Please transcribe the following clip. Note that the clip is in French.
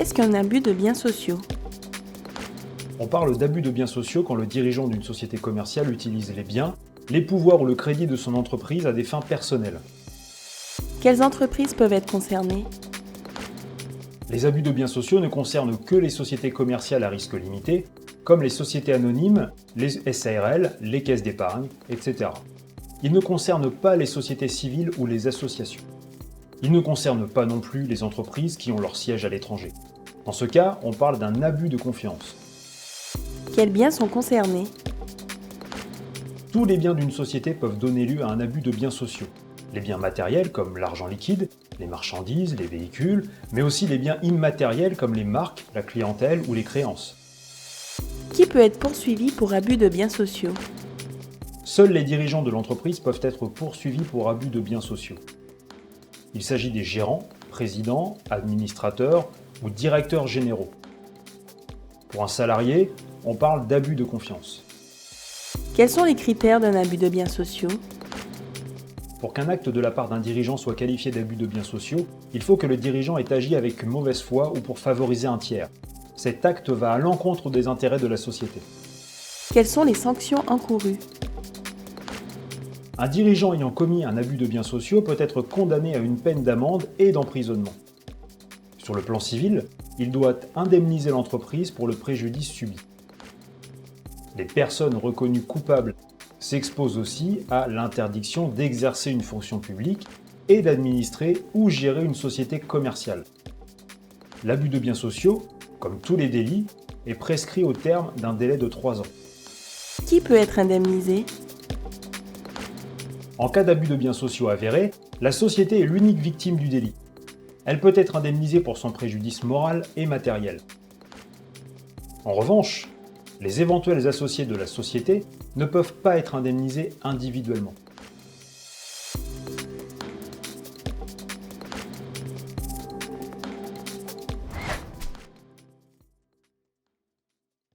Qu'est-ce qu'un abus de biens sociaux? On parle d'abus de biens sociaux quand le dirigeant d'une société commerciale utilise les biens, les pouvoirs ou le crédit de son entreprise à des fins personnelles. Quelles entreprises peuvent être concernées? Les abus de biens sociaux ne concernent que les sociétés commerciales à risque limité, comme les sociétés anonymes, les SARL, les caisses d'épargne, etc. Ils ne concernent pas les sociétés civiles ou les associations. Ils ne concernent pas non plus les entreprises qui ont leur siège à l'étranger. Dans ce cas, on parle d'un abus de confiance. Quels biens sont concernés? Tous les biens d'une société peuvent donner lieu à un abus de biens sociaux. Les biens matériels comme l'argent liquide, les marchandises, les véhicules, mais aussi les biens immatériels comme les marques, la clientèle ou les créances. Qui peut être poursuivi pour abus de biens sociaux? Seuls les dirigeants de l'entreprise peuvent être poursuivis pour abus de biens sociaux. Il s'agit des gérants, présidents, administrateurs ou directeurs généraux. Pour un salarié, on parle d'abus de confiance. Quels sont les critères d'un abus de biens sociaux? Pour qu'un acte de la part d'un dirigeant soit qualifié d'abus de biens sociaux, il faut que le dirigeant ait agi avec une mauvaise foi ou pour favoriser un tiers. Cet acte va à l'encontre des intérêts de la société. Quelles sont les sanctions encourues? Un dirigeant ayant commis un abus de biens sociaux peut être condamné à une peine d'amende et d'emprisonnement. Sur le plan civil, il doit indemniser l'entreprise pour le préjudice subi. Les personnes reconnues coupables s'exposent aussi à l'interdiction d'exercer une fonction publique et d'administrer ou gérer une société commerciale. L'abus de biens sociaux, comme tous les délits, est prescrit au terme d'un délai de 3 ans. Qui peut être indemnisé? En cas d'abus de biens sociaux avéré, la société est l'unique victime du délit. Elle peut être indemnisée pour son préjudice moral et matériel. En revanche, les éventuels associés de la société ne peuvent pas être indemnisés individuellement.